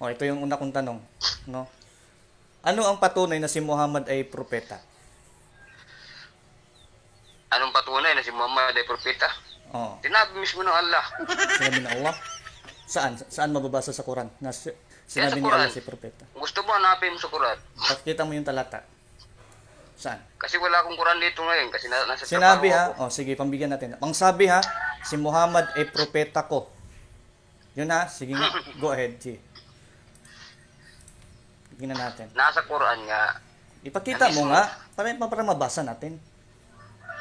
O, ito yung una kong tanong, no? Ano ang patunay na si Muhammad ay propeta? Anong patunay na si Muhammad ay propeta? Oo. Sinabi mismo ng Allah. Sinabi ng Allah? Saan? Saan mababasa sa Quran na Yan sinabi sa ni Allah Quran. si propeta? Gusto mo hanapin mo sa Quran? Pakita mo yung talata. Saan? Kasi wala akong Quran dito ngayon kasi nasa Sinabi trabaho ako. ha, sige, pambigyan natin. Ang sabi ha, si Muhammad ay propeta ko. Yun ha, sige nga, go ahead, G. Tingnan natin. Nasa Quran nga. Ipakita mo mismo. nga, para mabasa natin.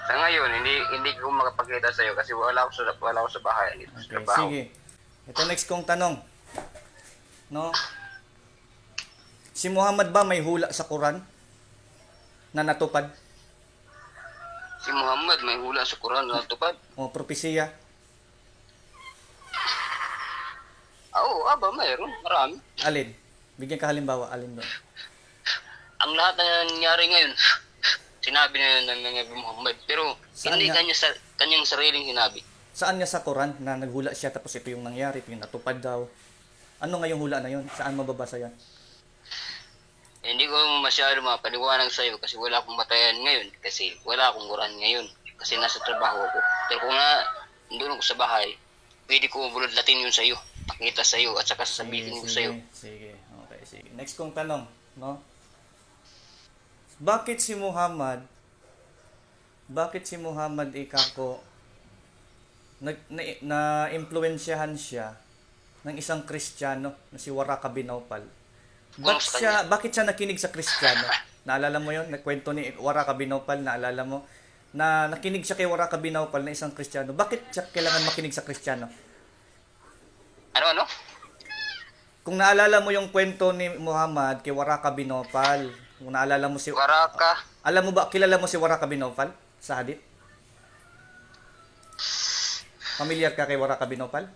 Sa ngayon, hindi ko makapagkita sa iyo kasi wala ako sa bahay dito sa Okay, trabaho. sige. Ito next kong tanong. No? Si Muhammad ba may hula sa Quran na natupad? Si Muhammad may hula sa Quran na tupad. O propesiya? Oo, mayroon. Marami. Alin? Bigyan ka halimbawa, alin doon? Ang lahat na nangyari ngayon, sinabi na ng Nabi Muhammad. Pero Saan hindi nga? kanyang sariling sinabi. Saan niya sa Quran na naghula siya tapos ito yung nangyari, ito yung natupad daw? Ano nga yung hula na yun? Saan mababasa yan? Hindi ko masyado mapaliwanag sa iyo kasi wala akong batayan ngayon. Kasi wala akong Quran ngayon. Kasi nasa trabaho ako. Pero kung nandun ako sa bahay, pwede ko buladlatin yun sa iyo. Pakita sa iyo at saka sasabihin ko sa iyo. Sige. Okay, sige. Next kong tanong, no? Bakit si Muhammad ikako na-impluwensyahan siya ng isang Kristiyano na si Waraka bin Naufal? Bakit siya nakinig sa Kristiyano? Naalala mo 'yon? Nagkwento ni Waraka bin Naufal, naalala mo? Na nakinig siya kay Waraka bin Naufal na isang Kristiyano. Bakit siya kailangan makinig sa Kristiyano? Ano? Kung naalala mo yung kwento ni Muhammad kay Waraka bin Naufal, kung naalala mo si Waraka. Alam mo ba, kilala mo si Waraka bin Naufal sa hadith? Familiar ka kay Waraka bin Naufal?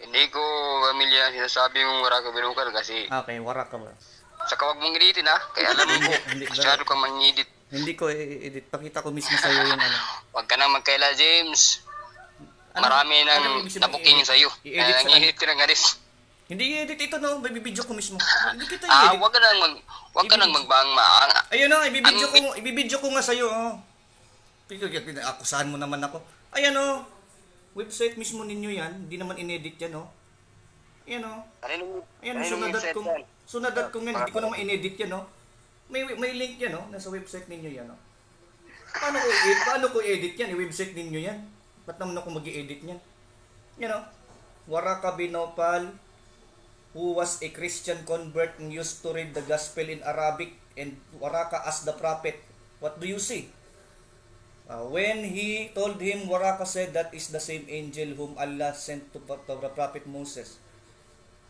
Hindi ko pamilya sinasabi mong Waraka binukal kasi Okay, Waraka ba? sa kawag mong editin ha. Kaya alam mo ko, Hindi. masyado kang mangidit. Hindi ko i-edit. Pakita ko mismo sa iyo yung ano. Huwag ka nang magkaila, James. Marami nang ibig sabihin nabuking i-edit? sa'yo. I-edit sa Nangihit ka ng alis. Hindi i-edit ito no, may bibidyo ko mismo. Hindi kita i-edit. Huwag ka nang magbang maanga. Ayun na, ibibidyo ko nga sa iyo. Oh. Akusahan mo naman ako. Ayan oh. Website mismo ninyo yan, hindi naman inedit yan oh. Ayan oh. Ayan, sunadat kong yan, hindi ko naman inedit yan oh. May link yan oh, nasa website ninyo yan oh. Paano ko edit yan? I-website ninyo yan. Ba't naman ako mag-i-edit yan? Yan oh. Waraka bin Naufal, who was a Christian convert and used to read the gospel in Arabic, and Waraka asked the prophet, "What do you see?" When he told him, Waraka said, "That is the same angel whom Allah sent to the prophet Moses.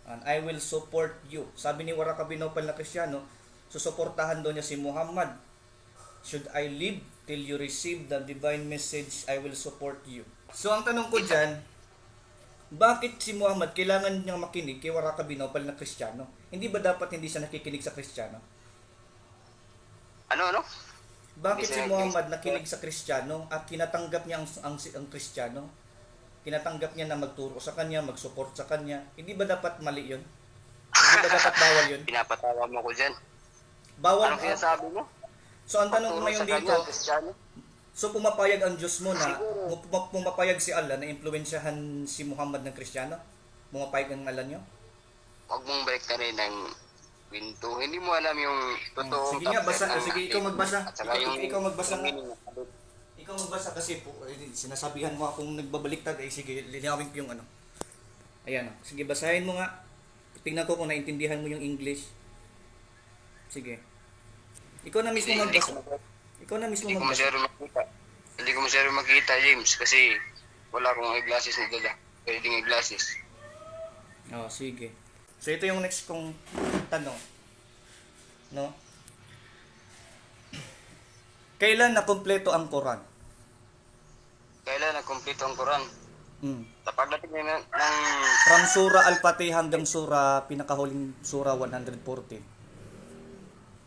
And I will support you." Sabi ni Waraka bin Naufal na Kristiyano, susuportahan daw niya si Muhammad. "Should I live till you receive the divine message, I will support you." So ang tanong ko dyan, bakit si Muhammad kailangan niyang makinig kay Waraka bin Naufal na Kristiyano? Hindi ba dapat hindi siya nakikinig sa Kristiyano? Ano? Bakit si Muhammad nakinig sa Kristiyano at kinatanggap niya ang Kristiyano? Kinatanggap niya na magturo sa kanya, mag-support sa kanya. Hindi ba dapat mali yun? Hindi ba dapat bawal yun? Pinapatawa mo ko dyan. Bawal. Anong sinasabi mo? So ang tanong ko Magturo ngayon sa dito, kanya, Kristiyano? so pumapayag ang Diyos mo na, pumapayag si Allah na impluwensyahan si Muhammad ng Kristiyano? Pumapayag ang Allah niyo? Huwag mong balik ka rin ng pinto. Hindi mo alam yung totoo. Sige nga, basa. Sige, ikaw magbasa. At saka Ikaw magbasa nga. meaning ng kabit. Ikaw magbasa kasi po, sinasabihan mo akong nagbabaliktad. Sige, linawin ko yung ano. Ayan. Sige, basahin mo nga. Tingnan ko kung naintindihan mo yung English. Sige. Ikaw na mismo magbasa. Ikaw na mismo Hindi ko magbasa. masyado makita. Hindi ko masyado makita, James, kasi wala akong eyeglasses na dala. Pwedeng eyeglasses. Oh, sige. So ito yung next kong tanong. No? Kailan na kumpleto ang Quran? Kailan na-complete ang Quran? Pagdating na ng From Surah Al-Fatih hanggang Surah, pinakahuling Surah 114.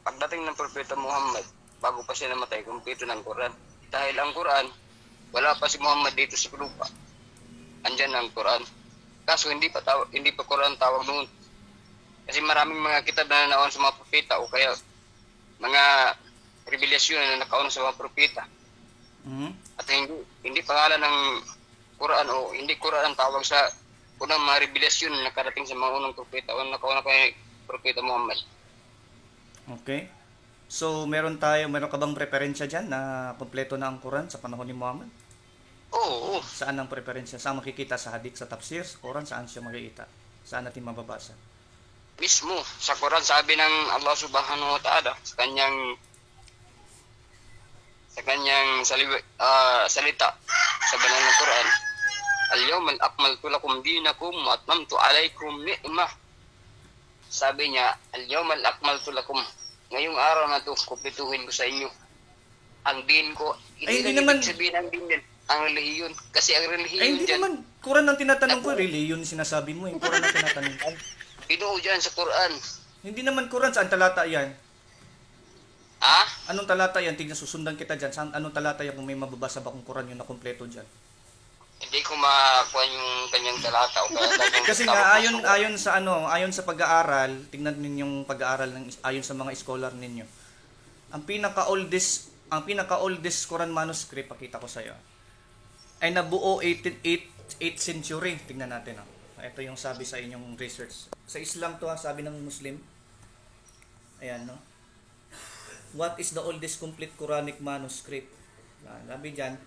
pagdating ng Propeta Muhammad, bago pa siya namatay, kumpleto ng Quran. Dahil ang Quran, wala pa si Muhammad dito sa lupa. Andyan ang Quran. Kaso hindi pa Quran tawag noon. Kasi maraming mga kitab na nanaon sa mga propeta o kaya mga revelasyon na nakaon sa mga propeta. Mhm. At hindi pangalan ng Quran o hindi Quran ang tawag sa unang mga revelasyon na nakarating sa mga unang propeta o nakauna kay propeta Muhammad. Okay. So, meron ka bang preferensya dyan na kompleto na ang Quran sa panahon ni Muhammad? Oo, oo. Saan ang preferensya? Saan makikita? Sa hadith, sa tafsir, sa Quran? Saan siya makikita? Saan natin mababasa? Mismo sa Quran sabi ng Allah Subhanahu wa Ta'ala sa kanyang salita sa banal na Quran, Al-yawma akmaltu lakum dinakum wa atmamtu alaykum ni'mah. Sabi niya, Al-yawma akmaltu lakum. Ngayong araw na to, kumpletuhin ko sa inyo ang din ko. Ay, hindi lang naman. ibig sabihin ang din din, ang relihiyon. Kasi ang Ay, relihiyon hindi dyan, naman. Quran ang tinatanong ko. Reliyon sinasabi mo. Quran ang tinatanong ko. binuo dyan sa Quran. Hindi naman Quran. Saan talata yan? Ha? Anong talata yan? Tignan, susundan kita dyan. Anong talata yan kung may mababasa ba kung Quran yung nakompleto dyan? Hindi ko makuha yung kanyang talata o kaya kanyang Kasi nga ayon sa pag-aaral, tingnan ninyong pag-aaral ayon sa mga scholar ninyo. Ang pinaka-oldest Quran manuscript pakita ko sa iyo ay nabuo 8th century. Tingnan natin ah. Ito yung sabi sa inyong research. Sa Islam to sabi ng Muslim. Ayan no. What is the oldest complete Quranic manuscript? Sabi diyan,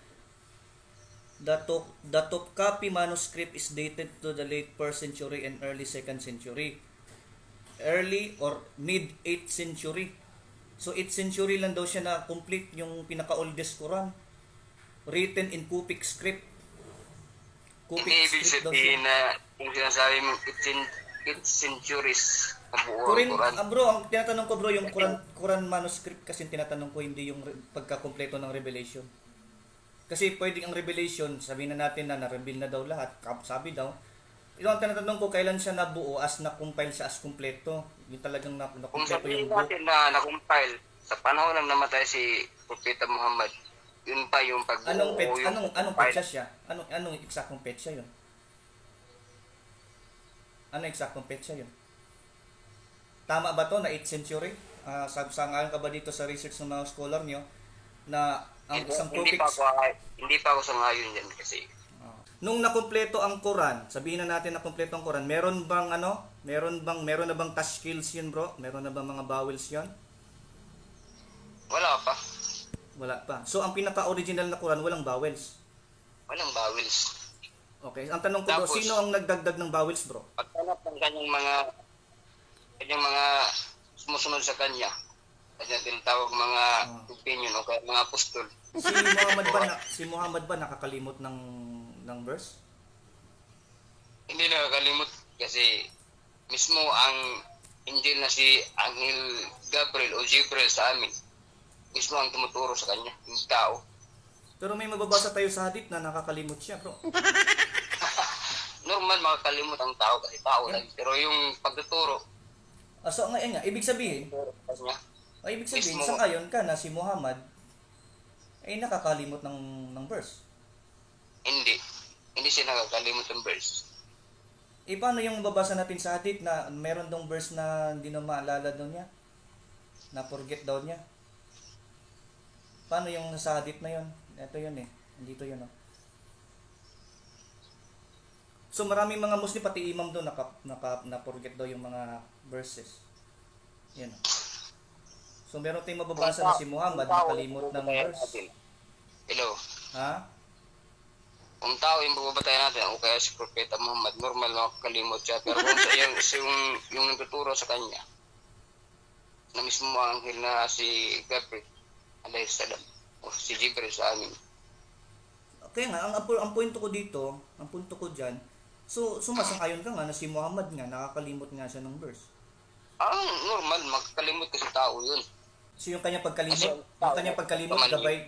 the Topkapi manuscript is dated to the late 1st century and early 2nd century. Early or mid 8th century. So 8th century lang daw siya na complete yung pinaka-oldest Quran. Written in Kufic script. Hindi ibig sabihin na kung sinasabi mong 8th centuries ang buo ang Quran. Bro, ang tinatanong ko bro, yung Quran manuscript kasi tinatanong ko hindi yung pagkakompleto ng Revelation. Kasi pwedeng ang Revelation, sabihin na natin na na-reveal na daw lahat, sabi daw. Ito ang tinatanong ko, kailan siya nabuo as na-compile siya as kumpleto. Yung talagang Kung na-kumpleto sabihin yung book. natin na na-compile sa panahon ng namatay si Propeta Muhammad, yun pa yung pagbuo. Anong petsa siya? Anong eksaktong petsa yun? Anong eksaktong petsa yun? Tama ba to na 8th century? Sangayon ka ba dito sa research ng mga scholar nyo na ang isang hindi pa ako sangayon dyan kasi nung nakumpleto ang Quran, sabihin na natin nakumpleto ang Quran, meron na bang tashkils yun bro? Meron na bang mga vowels yun? wala pa. Wala pa. So ang pinaka-original na Quran walang vowels. Walang vowels. Okay, ang tanong ko bro, Tapos, sino ang nagdagdag ng vowels bro? Pagtanap ng kanyang mga sumusunod sa kanya, kanyang tinatawag mga opinion o kaya mga apostol. Si Muhammad ba nakakalimot ng verse? Hindi nakakalimot kasi mismo ang Injil na si Angel Gabriel o Jibril sa amin, mismo ang tumuturo sa kanya, yung tao. Pero may mababasa tayo sa hadith na nakakalimot siya bro. Normal makakalimot ang tao kasi tao lang. Pero yung pagtuturo, So ngayon nga, ibig sabihin, sangayon ka na si Muhammad ay nakakalimot ng verse. Hindi siya nakakalimot ng verse. Paano yung mababasa natin sa hadith na meron dong verse na hindi na maalala daw niya? Na forget daw niya? Paano yung sa hadith na yun? Ito yun Dito yun So maraming mga Muslim, pati imam doon, na-forget daw yung mga verses. Yan. So meron tayong mababasa na si Muhammad nakalimot ng verse. Hello. Ha? Kung tao yung babatayan natin, o kaya si Propeta Muhammad, normal na makakalimot siya. Pero kung yung nagtuturo sa kanya, na mismo ang anghel na si Gabriel, alayhis salam, o si Jibril sa amin. Kaya nga, ang punto ko dyan, so sumasang-ayon ka nga na si Muhammad nga, nakakalimot nga siya ng verse. Normal, makakalimot kasi tao yun. So yung kanyang pagkalimot,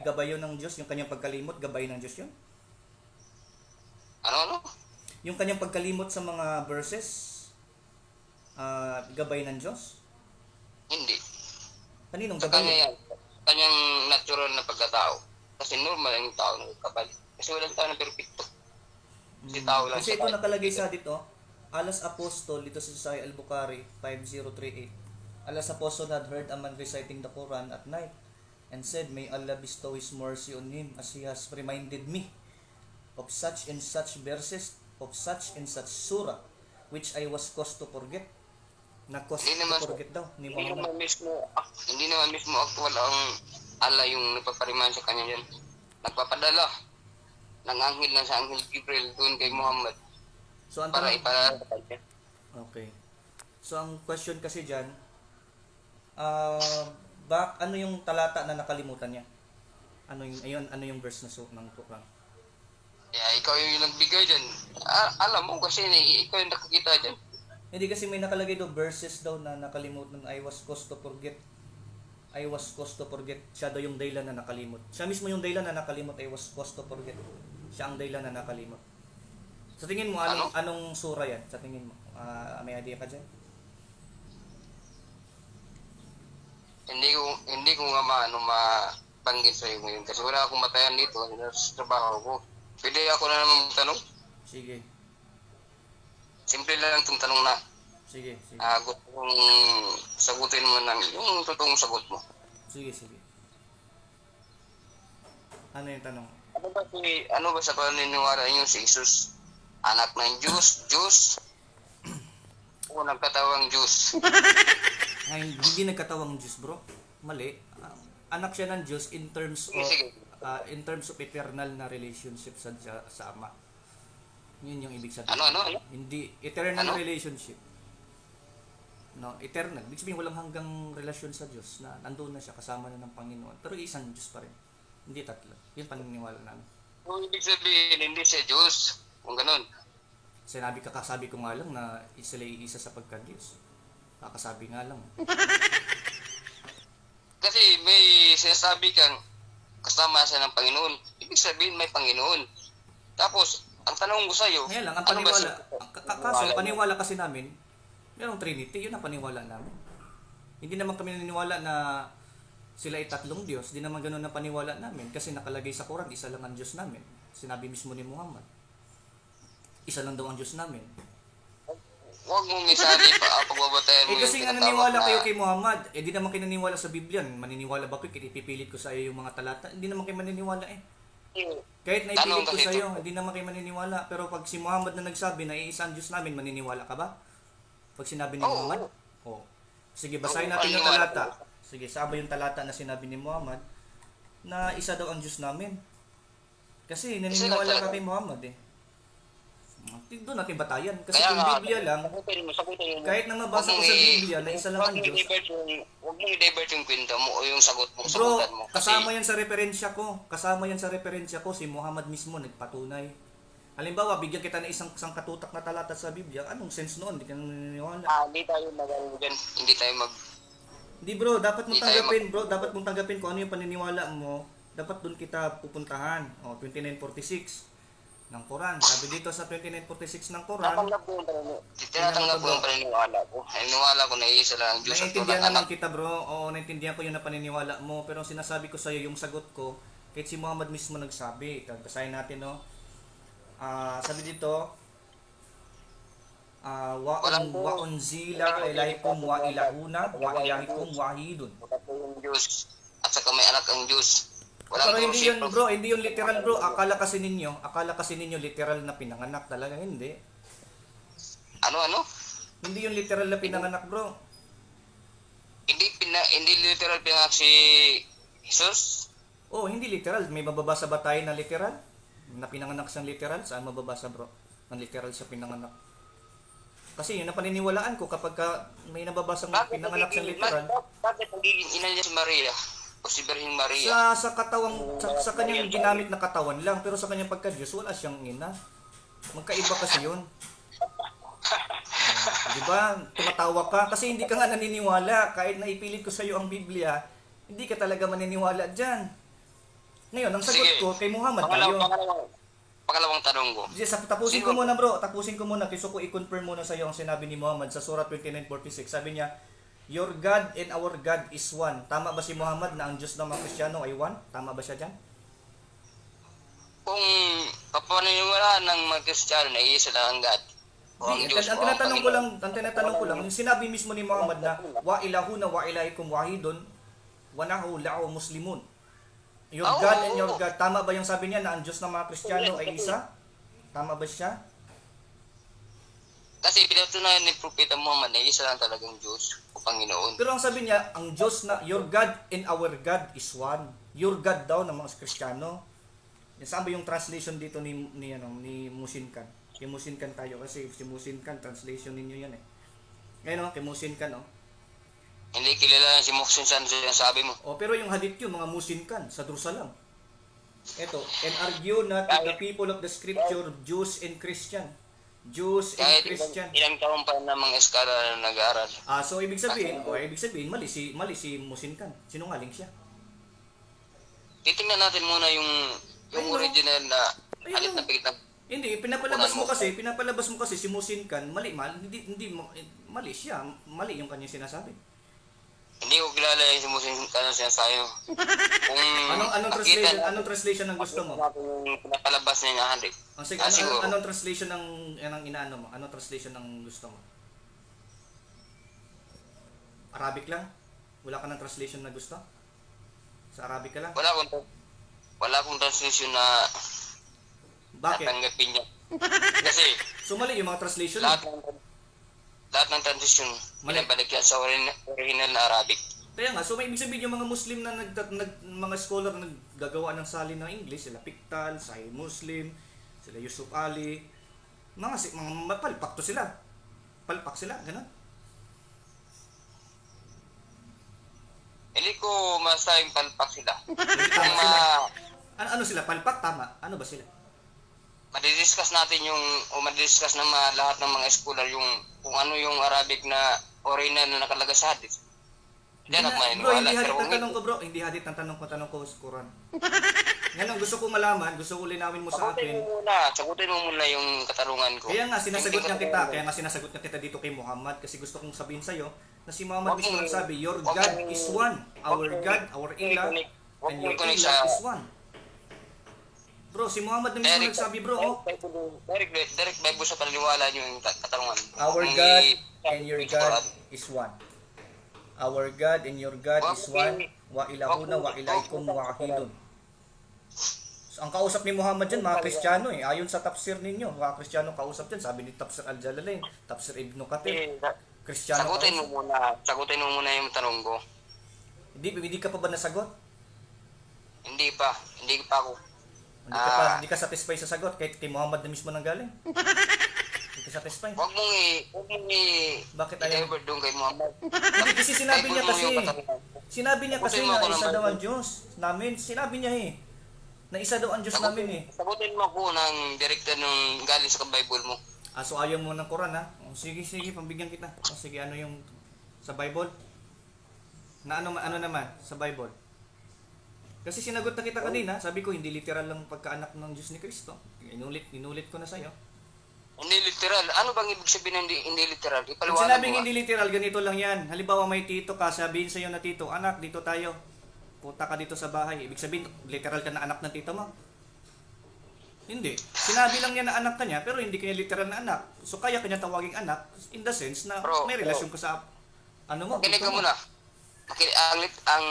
gabay yun ng Diyos, yung kanyang pagkalimot, gabay ng Diyos yun? Ano? Yung kanyang pagkalimot sa mga verses, gabay ng Diyos? Hindi. Kaninong Sa gabay kanya yun? yan, kanyang natural na pagkatao. Kasi normal yung tao na kabali. Kasi walang tao na perfecto. Kasi tao lang Kasi siya. ito nakalagay sa dito, Alas Apostol, dito sa Sahih Al-Bukhari, 5038. Alas Apostle had heard a man reciting the Quran at night and said, May Allah bestow His mercy on him as He has reminded me of such and such verses, of such and such surah, which I was caused to forget. Na-caused Hindi to naman, forget daw ni hindi Muhammad. hindi naman mismo actual ang Allah yung nagpapariman sa kanya yan. Nagpapadala ng anghel na sa anghel Gabriel doon kay Muhammad So, ang para tanong, ipara sa kanya. okay. So, ang question kasi dyan, ano yung talata na nakalimutan niya? Ano yung verse na ng Quran? Kaya ikaw yung nagbigay dyan. Alam mo kasi ikaw yung nakakita dyan. Hindi kasi may nakalagay daw verses daw na nakalimutan. I was caused to forget. I was caused to forget. Siya daw yung dahilan na nakalimot. Siya mismo yung dahilan na nakalimot. I was caused to forget. Siya ang dahilan na nakalimot. Sa tingin mo, anong sura yan? Sa tingin mo? May idea ka dyan? Hindi ko nga mabanggit sa iyo ngayon kasi wala akong matayan dito sa trabaho ko. Pwede ako na naman magtanong. Sige. Simple lang itong tanong na Sige. gusto kong sagutin mo ng yung totoong sagot mo. Sige. Ano yung tanong? Ano ba sa paniniwala niyo si Jesus? Anak ng Diyos? O nagkatawang Diyos? Ay, hindi nagkatawang Diyos, bro. Mali. Anak siya ng Diyos in terms of eternal na relationship sa Ama. Yun yung ibig sabihin. Ano? Hindi eternal relationship. No, eternal. Ibig sabihin walang hanggang relasyon sa Diyos na nandoon na siya kasama na ng Panginoon. Pero isang Diyos pa rin. Hindi tatlo. Yun paniniwala namin. Kung ibig sabihin hindi siya Diyos, kung ganun. Kakasabi ko nga lang na sila iisa sa pagka-Diyos. Kakasabi nga lang. Kasi may sinasabi kang kasama siya ng Panginoon. Ibig sabihin may Panginoon. Tapos, ang tanong ko sa'yo, Kaya lang, ang paniwala kasi namin, merong Trinity, yun ang paniwala namin. Hindi naman kami naniniwala na sila ay tatlong Diyos. Hindi naman ganun ang paniwala namin. Kasi nakalagay sa Quran, isa lang ang Diyos namin. Sinabi mismo ni Muhammad. Isa lang daw ang Diyos namin. huwag mong isali pa pagbabatayan mo Kasi nga naniniwala kayo kay Muhammad. Di naman kayo naniniwala sa Biblia. Maniniwala ba kayo? Ipipilit ko sa iyo yung mga talata. Hindi naman kayo maniniwala eh. Kahit na ipilit ko sa iyo, hindi naman kayo maniniwala. Pero pag si Muhammad na nagsabi na iisa ang Diyos namin, maniniwala ka ba? Pag sinabi ni Muhammad? Oo. Sige, basahin natin yung talata. Sige, saba yung talata na sinabi ni Muhammad na isa daw ang Diyos namin. Kasi naniniwala ka kay Muhammad eh. Doon natin batayan. Kasi kung Biblia lang, kahit na mabasa ko sa Biblia na isa lang ang Diyos. Huwag mong i-divert yung kwento mo o yung sagot mo, Bro, sagutan mo. kasama yan sa referensya ko. Si Muhammad mismo nagpatunay. Halimbawa, bigyan kita ng isang katutak na talata sa Biblia. Anong sense noon? Hindi ka naniniwala. Hindi tayo mag-alugyan. Hindi bro, dapat mong tanggapin kung ano yung paniniwala mo. Dapat doon kita pupuntahan. 2946 ng Quran. Sabi dito sa 2946 ng Quran. Tinatanggap ko yung paniniwala ko. Naniniwala ko na iisa lang ang Diyos at Naiintindihan walang naman anak. kita bro. Oo, naiintindihan ko yung paniniwala mo. Pero sinasabi ko sa iyo yung sagot ko. Kahit si Muhammad mismo nagsabi. Basahin natin no. Sabi dito. Wa unzila ilaikum wa ilahuna wa ilahikum wahidun. Wala po yung Diyos at saka may anak ang Diyos. Pero hindi yun bro, hindi yun literal bro. Akala kasi ninyo literal na pinanganak talaga, hindi. Ano? Hindi yun literal na pinanganak bro. Hindi literal pinanganak si Jesus? Oh, hindi literal. May mababasa ba tayo na literal? Na pinanganak siyang literal? Saan mababasa bro? Na literal siya pinanganak. Kasi yun ang paniniwalaan ko kapag may nababasang pinanganak siyang literal. Bakit nagiging ina niya si Maria? O si Birheng Maria? Sa kanyang ginamit na katawan lang, pero sa kanyang pagka-Diyos, wala siyang ina. Magkaiba kasi yun. Di ba? Tumatawa ka kasi hindi ka nga naniniwala. Kahit na ipilit ko sa iyo ang Biblia, hindi ka talaga maniniwala dyan. Ngayon, ang sagot ko kay Muhammad tayo. Pangalawang tanong ko. Tapusin ko muna bro. Tapusin ko muna. Gusto ko i-confirm muna sa iyo ang sinabi ni Muhammad sa Surah 29:46. Sabi niya, Your God and our God is one. Tama ba si Muhammad na ang Diyos ng mga Kristiyano ay one? Tama ba siya dyan? kung papaniniwalaan ng mga Kristiyano na iisa lang ang God, o ang Di, Diyos, ang o ang tinatanong ko lang, Panginoon. ang tinatanong ko lang, yung sinabi mismo ni Muhammad na wa ilahuna wa ilaikum wahidun wa nahu la'u muslimun. Your Oo, God and oo, your oo. God. Tama ba yung sabi niya na ang Diyos ng mga Kristiyano ay isa? Tama ba siya? Kasi pinatunayan ni Propeta Muhammad na isa lang talagang Diyos o Panginoon. Pero ang sabi niya, ang Diyos na, your God and our God is one. Your God daw ng mga Kristiyano. Yan, saan ba yung translation dito ni Musinkan? Kay Musinkan tayo kasi si Musinkan, translation ninyo yan eh. Ngayon kay Musinkan Hindi kilala si Moksin San sabi mo. pero yung hadith yun, mga Musinkan, sa Drusalam. Ito, and argue not with the people of the scripture, Jews and Christian. Jews and Kahit Christian. ilang taon pa na mga eskala na nag-aaral. So ibig sabihin, mali si Musinkan. Sinungaling siya. Titingnan natin muna yung Ayun, original na Ayun, halit na pigit na. Hindi, pinapalabas mo kasi si Musinkan, mali siya, mali yung kanyang sinasabi. Hindi ko kilala yung sumusin ka na sinasabi mo. Kung Anong translation ng gusto mo? Yung pinapalabas niya yung halit. Sige, Siguro. anong translation ng inaano mo? Anong translation ng gusto mo? Arabic lang? Wala ka ng translation na gusto? Sa Arabic ka lang? Wala akong translation na Bakit? tatanggapin niya. Kasi So mali yung mga translation lahat mo. ng translation Mali. binabalik yan sa original na Arabic. Kaya nga, so may ibig sabihin yung mga Muslim na mga scholar na naggagawa ng salin ng English, sila Pickthall, Sahih Muslim, sila Yusuf Ali, mga palpak to sila. Palpak sila, gano'n. Hindi ko masayang palpak sila. Tama sila. Ano sila? Palpak? Tama. Ano ba sila? Madidiscuss natin madidiscuss ng lahat ng mga scholar kung ano yung Arabic na original na nakalagay sa hadith. Diyan ako Bro, maniniwala. hindi hadit Pero ang kung tanong ko bro. Hindi hadit ang tanong ko sa Quran. Ngayon, gusto ko malaman, gusto ko linawin mo sa akin. sagutin mo muna yung katarungan ko. Kaya nga, sinasagot niya kita dito kay Muhammad kasi gusto kong sabihin sa'yo na si Muhammad mismo nagsabi, your God is one. Our God, our ilah, and your ilah is one. Bro, si Muhammad na mismo nagsabi bro, Direct Bible sa paniniwala niyo yung katarungan. our God and your God is one. Our God and your God is one. Wa ilahuna wa ilaikum wahidun. So, ang kausap ni Muhammad dyan, mga Kristiyano ayon sa tafsir ninyo, mga Kristiyano kausap dyan, sabi ni Tafsir Al-Jalalain, Tafsir Ibn Kathir, Kristiyano Sagutin kausap. mo muna yung tanong ko. Hindi ka pa ba nasagot? Hindi pa ako. Hindi ka satisfied sa sagot kahit kay Muhammad na mismo nang galing. Hindi ka satisfied. Huwag mong Bakit ayaw? i-divert doon kay Muhammad. Hindi kasi sinabi niya kasi. Sinabi niya kasi Sagutin mo na ako isa ng daw ang Bible. Diyos namin. Sinabi niya na isa daw ang Diyos namin Sagutin mo ko ng director ng galing sa Bible mo. So ayaw mo ng Quran ha? Sige, pambigyan kita. Sige, ano yung sa Bible? Na ano naman sa Bible? Kasi sinagot na kita kanina, sabi ko hindi literal lang pagkaanak ng Diyos ni Kristo. Inulit ko na sa'yo. Hindi literal. Ano bang ibig sabihin ng hindi literal? Pag Ipaliwanag sinabing mo. hindi literal, ganito lang yan. Halimbawa may tito ka, sabihin sa'yo na tito, anak, dito tayo. Punta ka dito sa bahay. Ibig sabihin, literal ka na anak ng tito mo. Hindi. Sinabi lang niya na anak ka niya, pero hindi kanya literal na anak. So kaya kanya tawaging anak in the sense na may relasyon ka sa mo. Makinig ka tito mo. muna. Ang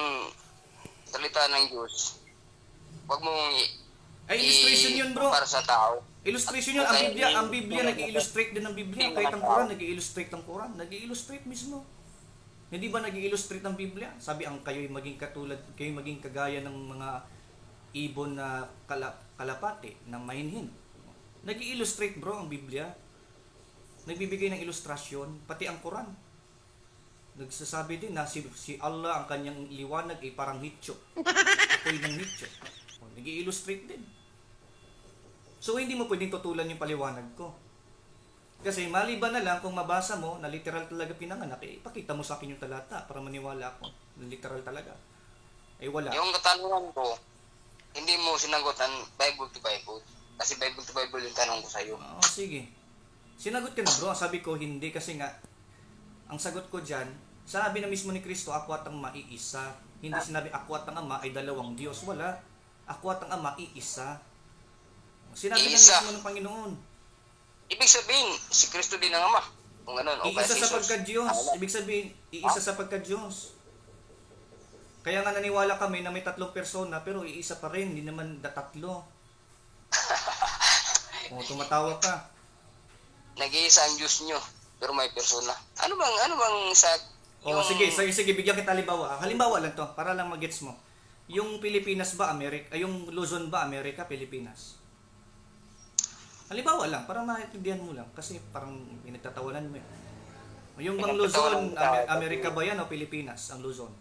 salita ng Diyos. Huwag mong Ay, illustration yun bro. para sa tao. Illustration yun. Ang Biblia nag-i-illustrate din ng Biblia. Kahit ang Quran, nag-i-illustrate ng Quran. Nag-i-illustrate mismo. Hindi ba nag-i-illustrate ng Biblia? Sabi, kayo'y maging kagaya ng mga ibon na kalapate na mahinhin. Nag-i-illustrate bro ang Biblia. Nagbibigay ng ilustrasyon, pati ang Quran. Nagsasabi din na si Allah ang kanyang liwanag ay parang nicho. Ako'y ng nicho. Nag-i-illustrate din. So hindi mo pwedeng tutulan yung paliwanag ko. Kasi maliban na lang kung mabasa mo na literal talaga pinanganak, ipakita mo sa akin yung talata para maniwala ako na literal talaga. Ay wala. Yung katanungan ko, hindi mo sinagot ang Bible to Bible. Kasi Bible to Bible yung tanong ko sa'yo. Oo, sige. Sinagot ka na bro. Sabi ko hindi kasi nga, ang sagot ko dyan, sabi na mismo ni Kristo, ako at ang Ama iisa. Hindi sinabi ako at ang Ama ay dalawang Diyos. Wala. Ako at ang Ama iisa. Sinabi na Iisa. mismo ng Panginoon. Ibig sabihin, si Kristo din ang Ama. Kung ganun, o kaya Iisa si sa Jesus. pagka-Diyos. Ibig sabihin, iisa sa pagka-Diyos. Kaya nga naniwala kami na may 3 persona, pero iisa pa rin, hindi naman 3. O, tumatawa ka. Nag-iisa ang Diyos nyo, pero may persona. Ano bang sa... O, sige, bigyan kita halimbawa. Halimbawa lang to, para lang magets mo. Yung Pilipinas ba, Amerika? Yung Luzon ba, Amerika, Pilipinas? Halimbawa lang, para maintindihan mo lang. Kasi parang pinagtatawanan mo eh. Yung bang Luzon, Amerika ba yan o Pilipinas, ang Luzon?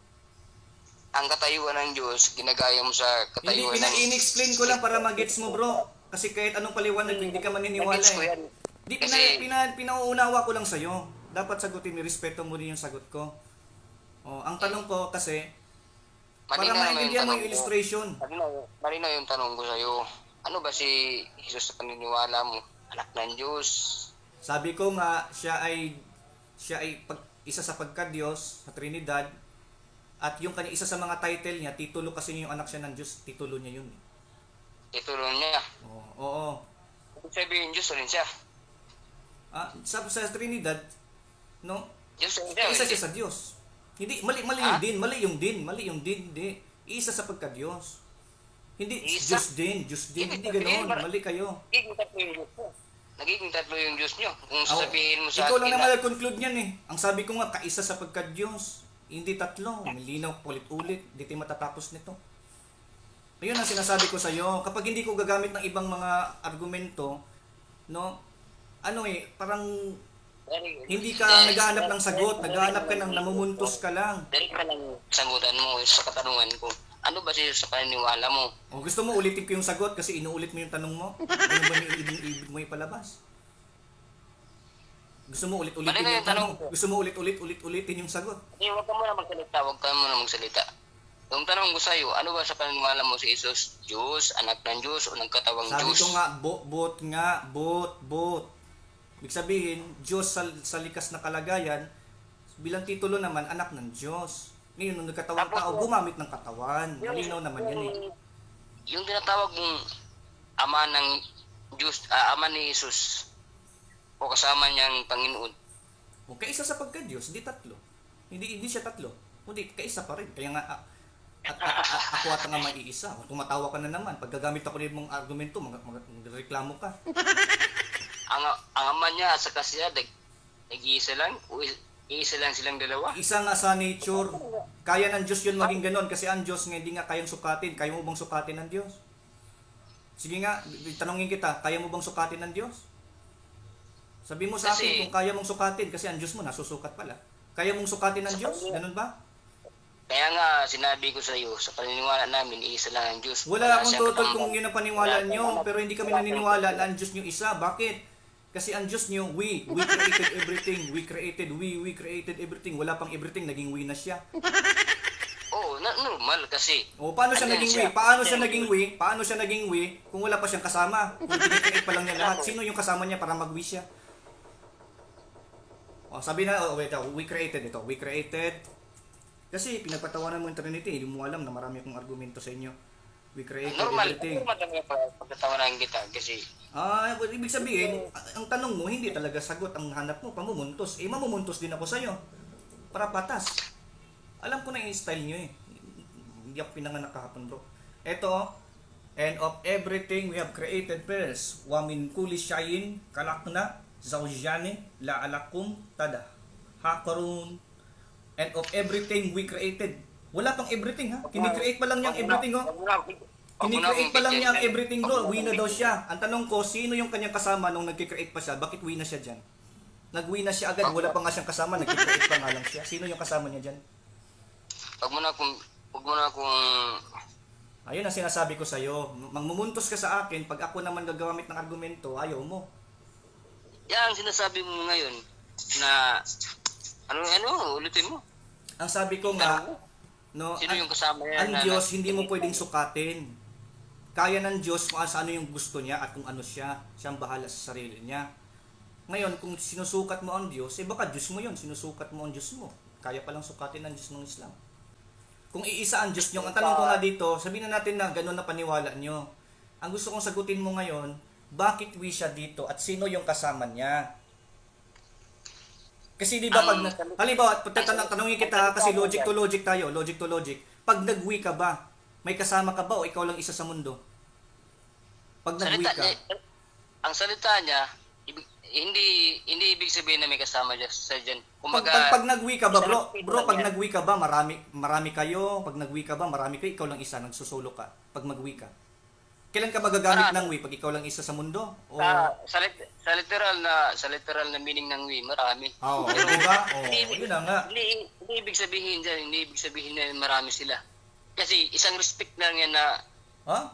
Ang katayuan ng Diyos, ginagaya mo sa Hindi, katayuan ng... in-explain ko lang para magets mo, bro. Kasi kahit anong paliwanag, hindi ka maniniwala Nag-gets ko eh. yan. Di, Kasi- pinauunawa ko lang sa'yo. Dapat sagutin mo, respeto mo din yung sagot ko. O, ang tanong ko kasi, para Malinaw na maintindihan mo tanong yung ko. illustration. Malinaw yung tanong ko sa'yo. Ano ba si Jesus sa paniniwala mo? Anak ng Diyos. Sabi ko nga, siya ay isa sa pagka-Diyos, sa Trinidad, at yung kanya isa sa mga title niya, titulo kasi niya yung anak siya ng Diyos, titulo niya yun. Titulo niya. Oo. Ibig sabihin, Diyos rin siya. Sa Trinidad, no? Diyos rin siya. Isa siya sa Diyos. Hindi, mali yung din, hindi. Isa sa pagka-Diyos. Hindi, Isa? Diyos din, Ibig hindi sabihin, ganoon, mali kayo. Nagiging tatlo yung Diyos nyo. Kung sasabihin mo sa Ikaw lang akin naman nag-conclude niyan eh. Ang sabi ko nga, kaisa sa pagka-Diyos. Hindi 3. Malinaw, ulit-ulit. Di tayo matatapos nito. Ayun ang sinasabi ko sa iyo. Kapag hindi ko gagamit ng ibang mga argumento, no? Parang hindi ka naghahanap ng sagot. Naghahanap ka ng namumuntos ka lang. Dahil ka lang sagutan mo sa katanungan ko. Ano ba siya sa paniniwala mo? O gusto mo ulitin ko yung sagot kasi inuulit mo yung tanong mo? Ano ba yung ibig mo ipalabas? Gusto mo ulit-ulitin yung tanong? Gusto mo ulitin yung sagot? Huwag ka muna magsalita. Yung tanong ko sa'yo, ano ba sa paniniwala mo si Jesus? Diyos, anak ng Diyos, o nagkatawang Sabi Diyos? ko nga, bot. Ibig sabihin, Diyos sa likas na kalagayan, bilang titulo naman, anak ng Diyos. Ngayon, nung nagkatawang tao, gumamit ng katawan. Malinaw naman yan eh. Yung tinatawag mong ama ng Diyos, ama ni Jesus, o kasama niyang Panginoon, O kaisa sa pagka-Diyos, hindi 3. Hindi siya 3. Kundi kaisa pa rin. Kaya nga, ako ata nga maiisa. Tumatawa ka na naman. Pag gagamit ako ng mga argumento, magreklamo ka. ang ama niya sa kasya, nag-iisa lang, o iisa lang silang dalawa. Isa nga sa nature, kaya ng Diyos yun maging ganon kasi ang Diyos nga hindi nga kayang sukatin. Kaya mo bang sukatin ng Diyos? Sige nga, tanongin kita, kaya mo bang sukatin ng Diyos? Sabi mo sa akin kung kaya mong sukatin kasi ang Diyos mo nasusukat pala. Kaya mong sukatin ng Diyos? Ganun ba? Kaya nga, sinabi ko sa iyo, sa paniniwala namin, iisa lang ang Diyos. Wala akong siyang tutol katumbas. kung yun ang paniwala nyo, pero hindi kami naniniwala na ang Diyos nyo isa. Bakit? Kasi ang Diyos nyo, we created everything. We created everything. Wala pang everything, naging we na siya. Oo, normal kasi. O, paano siya Andyan naging we? siya. Paano siya naging we kung wala pa siyang kasama? Kung pinag-create pa lang niya lahat, sino yung kasama niya para mag-we siya? O, sabi na, we created. Kasi pinagpatawanan mo yung Trinity, hindi mo alam na marami akong argumento sa inyo. We created everything. Normal lang pagtatawanan kita kasi Ibig sabihin, ang tanong mo, hindi talaga sagot. Ang hanap mo, pamumuntos. Mamumuntos din ako sa'yo. Para patas. Alam ko na yung style nyo eh. Hindi ako pinanganak kahapon, bro. Eto, and of everything we have created first, wa min kulli shay'in kalakna zawjani la alakum tada. Hakarun. And of everything we created. Wala pang everything ha. Kini-create pa lang niyang everything oh. Kini-create pa lang niya ang everything bro. Uwi na daw siya. Ang tanong ko, sino yung kanyang kasama nung nagki-create pa siya? Bakit uwi na siya dyan? Nag-uwi na siya agad. Wala pa nga siyang kasama. Nagki-create pa nga lang siya. Sino yung kasama niya dyan? Huwag mo na kung Ayun ang sinasabi ko sa'yo. Mangmumuntos ka sa akin. Pag ako naman gagamit ng argumento, ayaw mo. yan ang sinasabi mo ngayon na ulitin mo. Ang sabi ko nga, no, Sino yung kasama niya? ang Diyos hindi mo pwedeng sukatin. Kaya ng Diyos kung ano yung gusto niya at kung ano siya. Siyang bahala sa sarili niya. Ngayon, kung sinusukat mo ang Diyos, baka Diyos mo yun. Sinusukat mo ang Diyos mo. Kaya palang sukatin ng Diyos ng Islam. Kung iisa ang Diyos nyo, ang tanong ko nga dito, sabihin na natin na gano'n na paniwala nyo. Ang gusto kong sagutin mo ngayon, bakit we siya dito at sino yung kasama niya? Kasi di ba pag, halimbawa, tanongin kita kasi logic to logic tayo, logic to logic. Pag nag-we ka ba, may kasama ka ba o ikaw lang isa sa mundo? Pag nag-we Salita ka, niya, ang salita niya, hindi ibig sabihin na may kasama sa dyan. pag nag-we ka ba, bro, pag nag-we ka ba, marami kayo, pag nag-we ka ba, marami kayo, ikaw lang isa, nagsusulo ka, pag mag-we ka. Kailan ka magagamit ng we? Pag ikaw lang isa sa mundo? O... Sa literal na meaning ng we, marami. Oo, di ba? Oo, yun na nga. Hindi ibig sabihin dyan, hindi ibig sabihin na marami sila. Kasi isang respect lang yan na, Ha?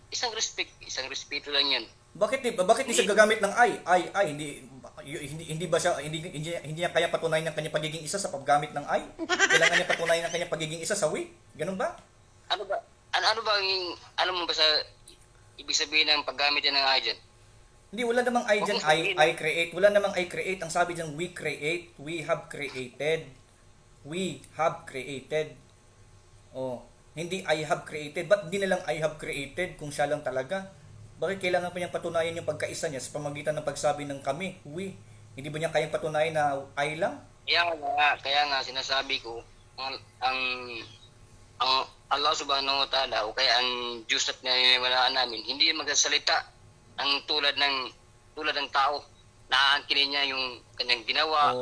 isang respeto lang yan. Bakit di siya gagamit ng ay, hindi ba siya, hindi niya kaya patunayan ng kanyang pagiging isa sa paggamit ng ay? Kailangan niya patunayan ng kanyang pagiging isa sa we? Ganun ba? Ano ba ang, alam mo ba sa ibig sabihin ng paggamit yan ng I dyan? Hindi, wala namang I dyan, I create. Wala namang I create. Ang sabi dyan, we create, we have created. We have created. Oh, hindi I have created. Ba't di nalang I have created kung siya lang talaga? Bakit kailangan pa niyang patunayan yung pagkaisa niya sa pamagitan ng pagsabi ng kami, we? Hindi ba niya kayang patunayan na I lang? Kaya nga sinasabi ko, ang Allah subhanahu wa ta'ala o kaya ang Diyos at naniniwalaan namin, hindi magsasalita ang tulad ng tao. Naaangkinin niya yung kanyang ginawa,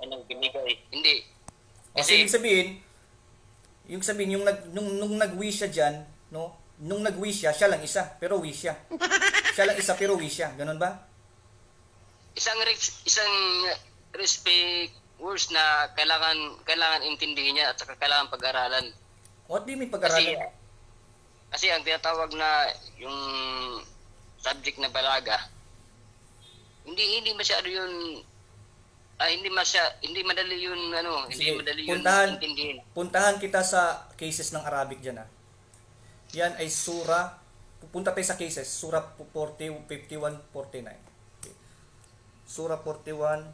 kanyang binigay. Hindi. Kasi yung sabihin, nung nag-wish siya dyan, no? Nung nag-wish siya lang isa, pero wish siya. Siya lang isa, pero wish siya. Ganun ba? Isang respect words na kailangan intindihin niya at saka kailangan pag-aralan. What do you mean pag-aralan? Kasi ang tinatawag na yung subject na balaga, hindi masyado yun, hindi madali yun, hindi Sige, madali yun intindihin. puntahan kita sa cases ng Arabic dyan, ha. Yan ay sura, pupunta tayo sa cases, sura 40, 51, 49. Okay. Sura 41,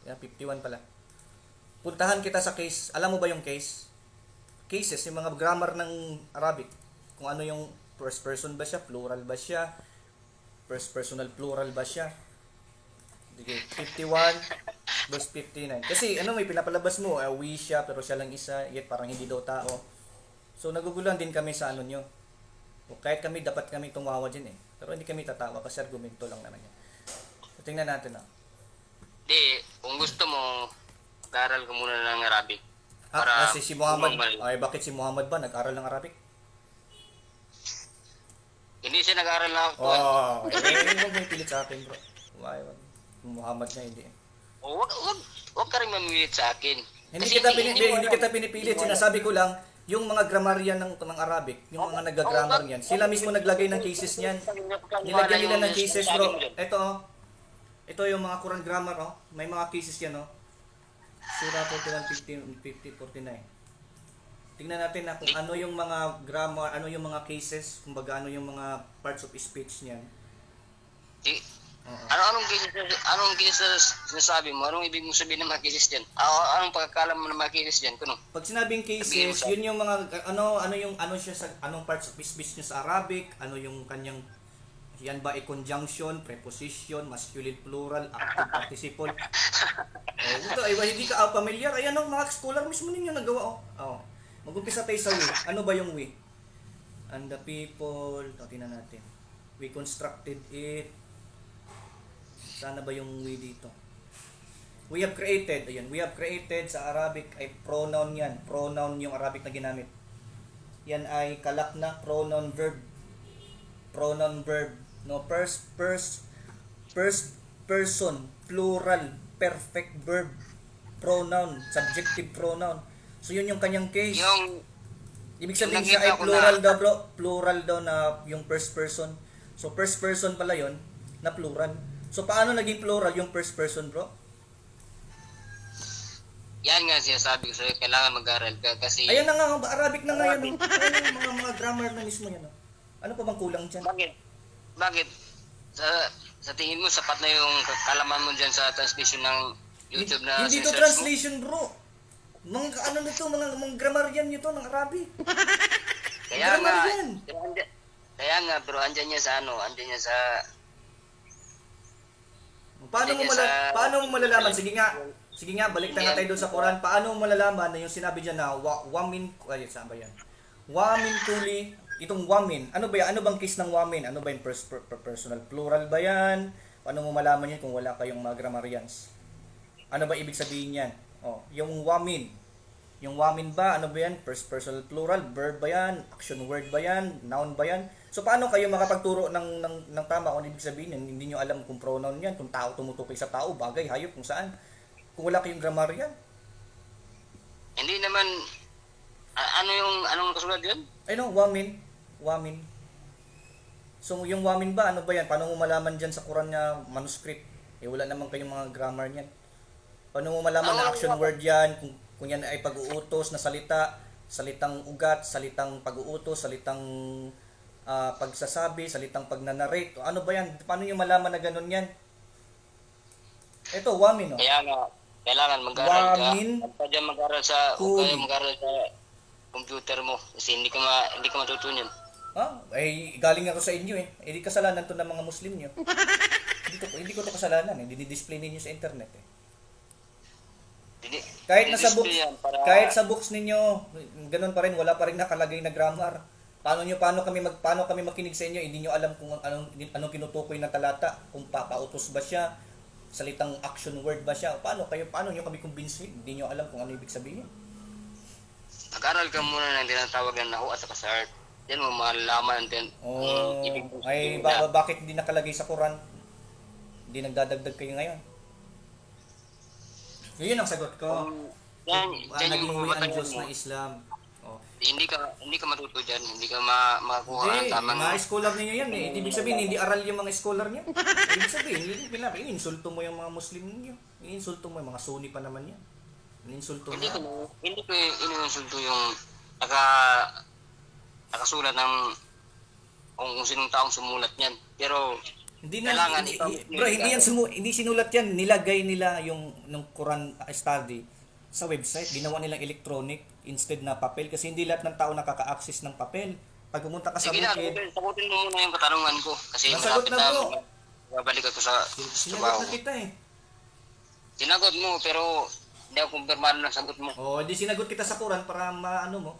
yan, 51 pala. Puntahan kita sa case, alam mo ba yung case? Cases, yung mga grammar ng Arabic. Kung ano yung first person ba siya, plural ba siya, first personal plural ba siya. Sige, 51 verse 59. Kasi may pinapalabas mo, we siya, pero siya lang isa, yet parang hindi daw tao. So naguguluhan din kami sa nyo. O, kahit kami, dapat kami tumawa dyan eh. Pero hindi kami tatawa kasi argumento lang naman yan. So, tingnan natin na. Hindi, kung gusto mo, mag-aral ka muna ng Arabic. Kasi si Muhammad, bakit si Muhammad ba nag-aral ng Arabic? Hindi siya nag-aral ng ako. Huwag mo ipilit sa akin, bro. Wag. Muhammad na hindi. Huwag ka rin mamilit sa akin. Hindi kita pinipilit. Sinasabi ko lang, yung mga grammarian ng Arabic, yung mga nag-grammar niyan, sila mismo naglagay ng cases niyan. Nilagyan nila ng cases, bro. Ito yung mga Quran grammar, oh. May mga cases yan, oh. Surah 41, 50, 49. Tingnan natin na kung ano yung mga grammar, ano yung mga cases, kumbaga ano yung mga parts of speech niyan. Anong cases sinasabi mo? Anong ibig mo sabihin ng mga cases diyan? Anong pagkakalam mo ng mga cases diyan? Pag sinabing cases, yun yung mga ano siya sa anong parts of speech niya sa Arabic, ano yung kanyang yan ba ay conjunction, preposition, masculine plural, active participle. Ito ay hindi ka familiar. Ayan mga scholar mismo ninyo nagawa Mag-umpisa tayo sa we. Ano ba yung we? And the people, tingnan natin. We constructed it. Sana ba yung we dito? We have created. Ayan, we have created sa Arabic ay pronoun yan. Pronoun yung Arabic na ginamit. Yan ay kalak na pronoun verb. Pronoun verb. No, first person, plural, perfect verb, pronoun, subjective pronoun. So yun yung kanyang case. Ibig sabihin siya ay plural daw, bro. Plural daw na yung first person. So first person pala yon na plural. So paano naging plural yung first person, bro? Yan nga sinasabi ko sa'yo, kailangan mag-aral ka kasi... Ayan na nga, Arabic na nga yan. Ayan mga grammar na mismo yan. Ano pa bang kulang dyan? Bakit? Sa tingin mo, sapat na yung kalaman mo dyan sa translation ng YouTube na hindi to translation, bro. Mga grammar yan nito ng Arabic. Kaya nga, Kaya nga, pero andyan niya sa ano, andyan niya sa... Paano mo malalaman? Sige nga, balik na nga tayo doon sa Quran. Paano mo malalaman na yung sinabi diyan na wamin, ay saan ba yan? Wamin kuli, itong wamin. Ano ba yan? Ano bang case ng wamin? Ano ba yung personal plural ba yan? Paano mo malaman yan kung wala kayong mga grammarians? Ano ba ibig sabihin yan? Oh, yung wamin. Yung wamin ba, ano ba yan? First personal plural, verb ba yan? Action word ba yan? Noun ba yan? So paano kayo makapagturo ng tama kung ibig sabihin yan? Hindi nyo alam kung pronoun yan, kung tao tumutukoy sa tao, bagay, hayop, kung saan. Kung wala kayong grammarian. Hindi naman, anong kasulad yun? Ay no, wamin. Wamin. So yung wamin ba, ano ba yan? Paano mo malaman dyan sa Quran na manuscript? Eh wala naman kayong mga grammar niyan. Paano mo malaman na action word yan? Kung yan ay pag-uutos na salita, salitang ugat, salitang pag-uutos, salitang pagsasabi, salitang pagnanarrate. Ano ba yan? Paano nyo malaman na ganun yan? Ito, wamin, no? Kaya nga, kailangan mag-aral ka. Wamin. Huwag ka dyan mag-aral sa computer mo. Kasi hindi ka matutunan. Ha? Eh, galing ako sa inyo eh. Eh, di kasalanan to ng mga Muslim nyo. hindi ko to kasalanan eh. Dinidisplay ninyo sa internet eh. Kahit sa books ninyo, ganun pa rin, wala pa rin nakalagay na grammar. Paano kami makinig sa inyo, hindi nyo alam kung anong kinutukoy na talata, kung papautos ba siya, salitang action word ba siya, paano nyo kami kumbinsin? Hindi nyo alam kung ano ibig sabihin. Mag-aral ka muna ng tinatawag na nahu at saka sa art. Yan mo malalaman din ibig sabihin. Bakit hindi nakalagay sa Quran? Hindi nagdadagdag kayo ngayon. Yun ang sagot ko. Yan yung ang Diyos na Islam. Oh. Hindi ka matuto dyan, hindi ka makakuha ng Hindi, tamang... mga scholar ninyo yan eh. Ibig sabihin, hindi aral yung mga scholar niyo. Ibig sabihin, ininsulto mo yung mga Muslim ninyo. Ininsulto mo yung mga Sunni pa naman yan. Ininsulto mo. Hindi ko ininsulto yung nakasulat ng kung sinong taong sumulat niyan. Pero hindi sinulat yan. Nilagay nila yung Quran study sa website. Ginawa nilang electronic instead na papel kasi hindi lahat ng tao nakaka-access ng papel. Pag pumunta ka sa bukid, sagutin mo muna yung katanungan ko kasi nasagot malapit na na po. babalik ako sa Sinagot na kita eh. Sinagot mo pero hindi ako kumpirmado ng sagot mo. Oh, hindi sinagot kita sa Quran para maano mo.